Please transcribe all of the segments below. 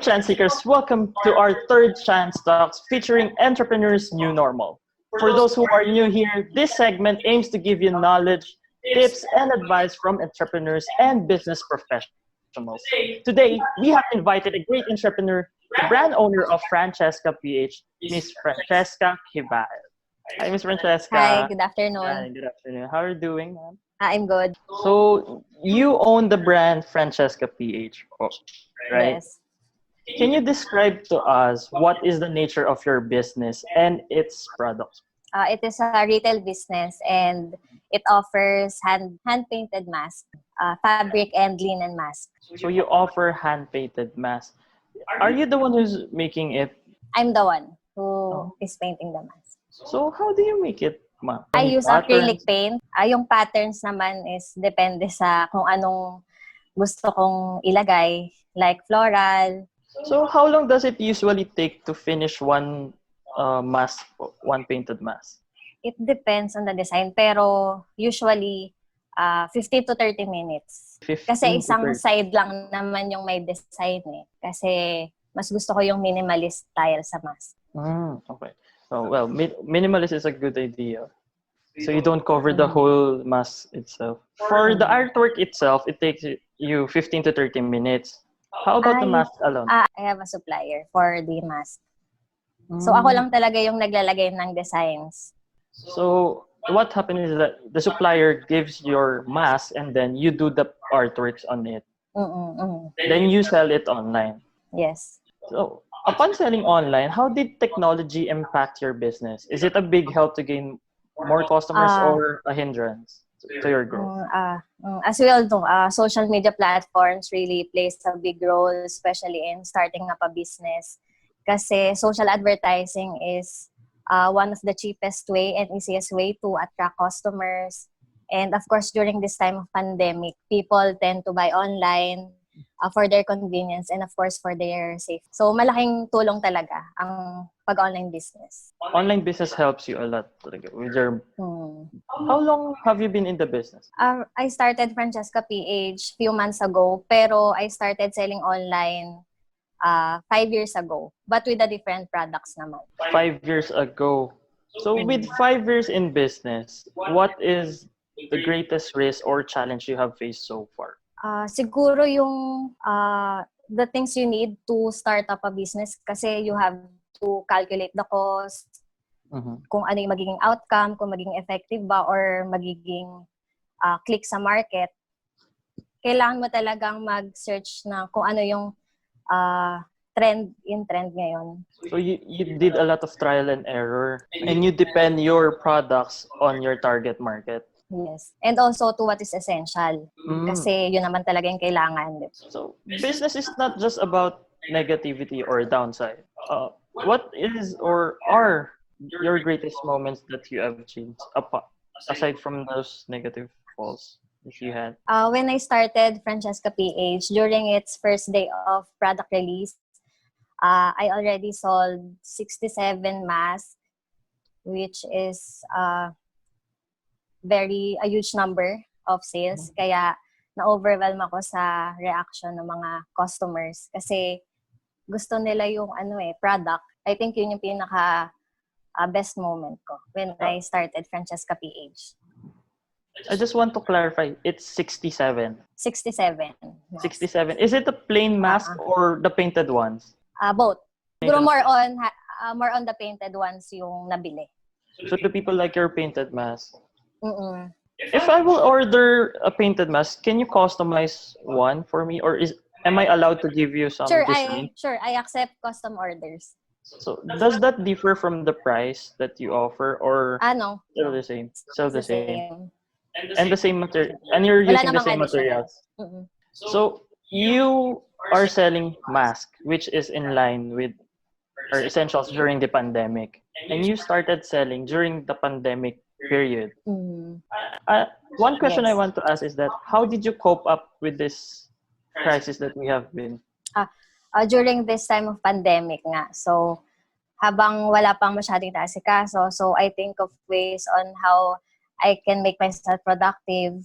chance seekers, welcome to our third Chance Talks featuring Entrepreneurs New Normal. For those who are new here, this segment aims to give you knowledge, tips, and advice from entrepreneurs and business professionals. Today, we have invited a great entrepreneur, the brand owner of Franchescka PH, Miss Franchescka PH. Hi, Miss Franchescka. Hi, good afternoon. Hi, good afternoon. How are you doing, ma'am? I'm good. So, you own the brand Franchescka PH, right? Yes. Can you describe to us what is the nature of your business and its products? It is a retail business and it offers hand-painted mask, fabric and linen mask. So you offer hand-painted masks. Are you the one who's making it? I'm the one who is painting the mask. So how do you make it, ma'am? I Any use patterns? acrylic paint. Yung patterns naman is depende sa kung anong gusto kong ilagay, like floral. So how long does it usually take to finish one mask, one painted mask? It depends on the design, pero usually 15 to 30 minutes. 15 Kasi to isang 30. side lang naman yung may design eh. Kasi mas gusto ko yung minimalist style sa mask. Okay. So, well, minimalist is a good idea. So you don't cover the whole mask itself. For the artwork itself, it takes you 15 to 30 minutes. How about the mask alone? I have a supplier for the mask. So ako lang talaga yung naglalagay ng designs. So what happens is that the supplier gives your mask and then you do the artworks on it. Then you sell it online. Yes. So upon selling online, how did technology impact your business? Is it a big help to gain more customers or a hindrance to your growth? As we all know, social media platforms really plays a big role, especially in starting up a business. Kasi social advertising is one of the cheapest way and easiest way to attract customers. And of course, during this time of pandemic, people tend to buy online for their convenience and of course for their safety. So malaking tulong talaga ang pag-online business. Online business helps you a lot with your... How long have you been in the business? I started Franchescka PH few months ago, pero I started selling online 5 years ago, but with the different products naman. 5 years ago. So with 5 years in business, what is the greatest risk or challenge you have faced so far? Siguro yung the things you need to start up a business kasi you have to calculate the cost, kung ano yung magiging outcome, kung magiging effective ba or magiging click sa market. Kailangan mo talagang mag-search na kung ano yung trend ngayon. So you did a lot of trial and error and you depend your products on your target market. Yes. And also to what is essential. Kasi yun naman talaga yung kailangan. So business is not just about negativity or downside. What is or are your greatest moments that you have achieved aside from those negative falls that you had? When I started Franchescka PH, during its first day of product release, I already sold 67 masks, which is a huge number of sales. Kaya na-overwhelm ako sa reaction ng mga customers kasi gusto nila yung product. I think yun yung pinaka best moment ko when I started Franchescka PH. I just want to clarify, it's 67. 67. Yes. 67. Is it the plain mask or the painted ones? Both. Siguro more on the painted ones yung nabili. So the people like your painted mask. If I will order a painted mask, can you customize one for me, or am I allowed to give you some design? I accept custom orders. So does that differ from the price that you offer, or No. still the same? Still the same. Same. And the same material, and you're using the same materials. So you are selling mask, which is in line with our essentials during the pandemic, and you started selling during the pandemic period. One question I want to ask is that how did you cope up with this crisis that we have been? During this time of pandemic nga. So, habang wala pang masyadong taasikaso, so I think of ways on how I can make myself productive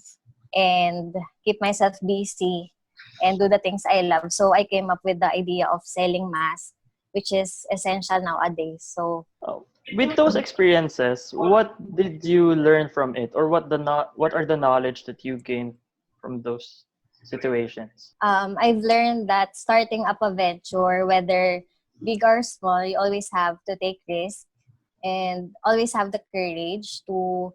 and keep myself busy and do the things I love. So I came up with the idea of selling masks, which is essential nowadays. So Oh. With those experiences, what did you learn from it, or what are the knowledge that you gained from those situations? I've learned that starting up a venture, whether big or small, you always have to take risks and always have the courage to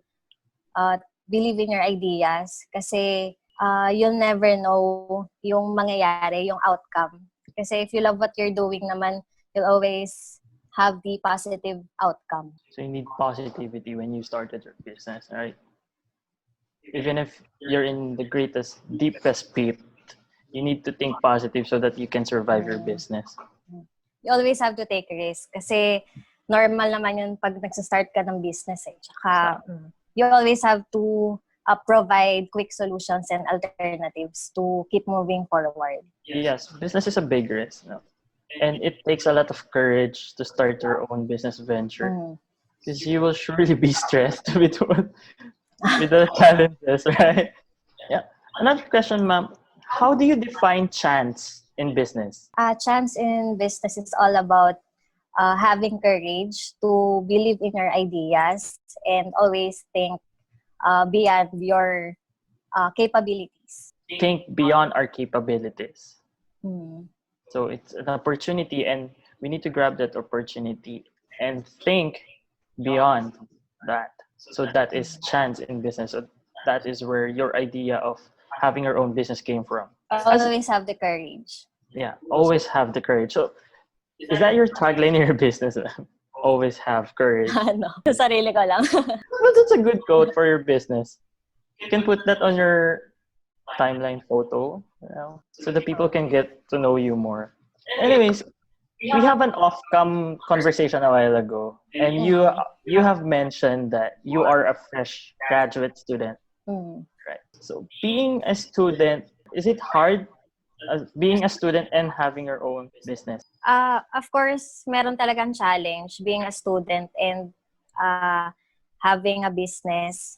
believe in your ideas kasi you'll never know yung mangyayari, yung outcome. Kasi if you love what you're doing naman, you'll always have the positive outcome. So you need positivity when you started your business, right? Even if you're in the deepest pit, you need to think positive so that you can survive your business. You always have to take risk kasi normal naman yun pag nagsastart ka ng business eh. Tsaka, you always have to provide quick solutions and alternatives to keep moving forward. Yes, business is a big risk. No? And it takes a lot of courage to start your own business venture. Because you will surely be stressed with the challenges, right? Yeah. Another question, ma'am. How do you define chance in business? Chance in business is all about having courage to believe in your ideas and always think beyond your capabilities. Think beyond our capabilities. So it's an opportunity, and we need to grab that opportunity and think beyond that. So that is chance in business. So that is where your idea of having your own business came from. Always have the courage. Yeah, always have the courage. So is that your tagline in your business? Always have courage. No, sarili ko lang. Well, that's a good quote for your business. You can put that on your timeline photo, so the people can get to know you more. Anyways, we have an off-cam conversation a while ago, and you have mentioned that you are a fresh graduate student, right? So being a student, is it hard being a student and having your own business? Of course, meron talagang challenge being a student and having a business.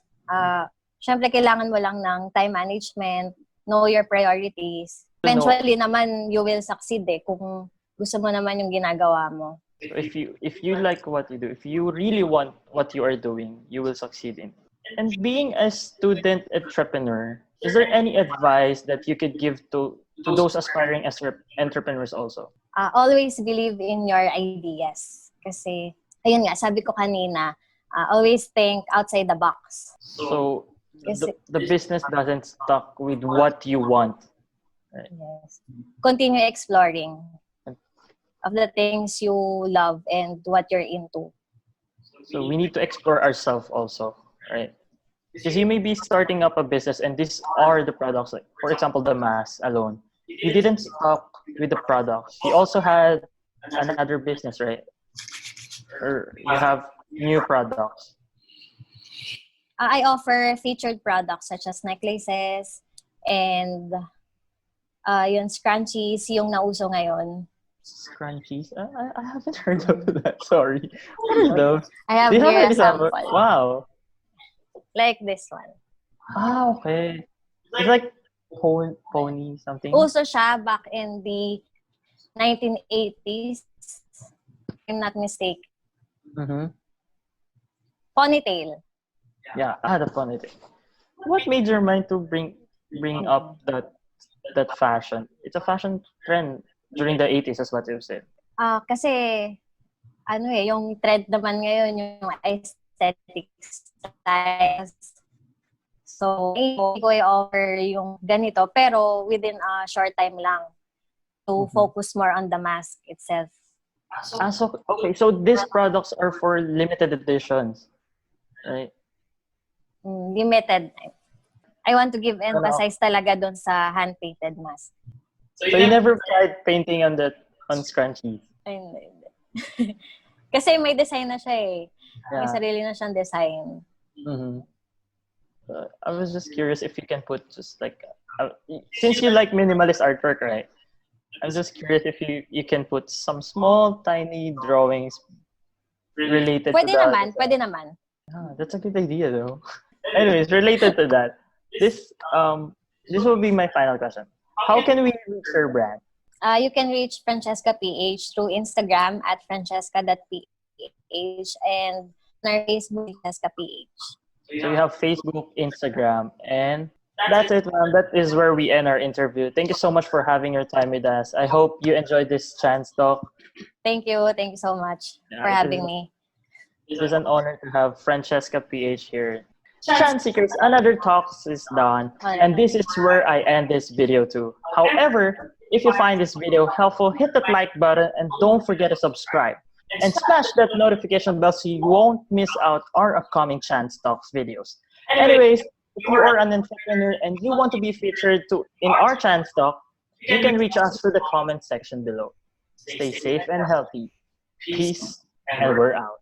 Siyempre, kailangan mo lang ng time management, know your priorities. Eventually naman, you will succeed kung gusto mo naman yung ginagawa mo. So if you like what you do, if you really want what you are doing, you will succeed in. And being a student entrepreneur, is there any advice that you could give to those aspiring entrepreneurs also? Always believe in your ideas. Kasi, ayun nga, sabi ko kanina, always think outside the box. So, the business doesn't stuck with what you want. Right? Yes. Continue exploring of the things you love and what you're into. So we need to explore ourselves also, right? Because you may be starting up a business and these are the products, like for example, the mask alone. You didn't stop with the products. You also had another business, right? Or you have new products. I offer featured products such as necklaces and yung scrunchies, yung nauso ngayon. Scrunchies? I haven't heard of that. Sorry. What are those? I have here a sample. Wow. Like this one. Okay. It's like pony something. Uso siya back in the 1980s, if I'm not mistaken. Mm-hmm. Ponytail. Yeah, the ponytail. What made your mind to bring up that fashion? It's a fashion trend during the 80s, as what you said. Kasi yung trend naman ngayon yung aesthetic styles. So, ko i-offer yung ganito pero within a short time lang to focus more on the mask itself. So these products are for limited editions, right? Limited. I want to give emphasis talaga doon sa hand-painted mask. So you never tried painting on scrunchies? Hindi. Kasi may design na siya eh. Yeah. May sarili na siyang design. Mm-hmm. I was just curious if you can put just like, since you like minimalist artwork, right? I'm just curious if you can put some small, tiny drawings related Pwede to that. Pwede naman. That's a good idea though. Anyways, related to that, this will be my final question. How can we reach your brand? You can reach Franchescka PH through Instagram at franchesca.ph and on our Facebook, Franchescka PH. So you have Facebook, Instagram, and that's it, man. That is where we end our interview. Thank you so much for having your time with us. I hope you enjoyed this chance talk. Thank you. Thank you so much Yeah, for having me. it is an honor to have Franchescka PH here. Chance Seekers, another talks is done, and this is where I end this video too. However, if you find this video helpful, hit that like button and don't forget to subscribe. And smash that notification bell so you won't miss out our upcoming Chance Talks videos. Anyways, if you are an entrepreneur and you want to be featured in our Chance Talk, you can reach us through the comment section below. Stay safe and healthy. Peace, and we're out.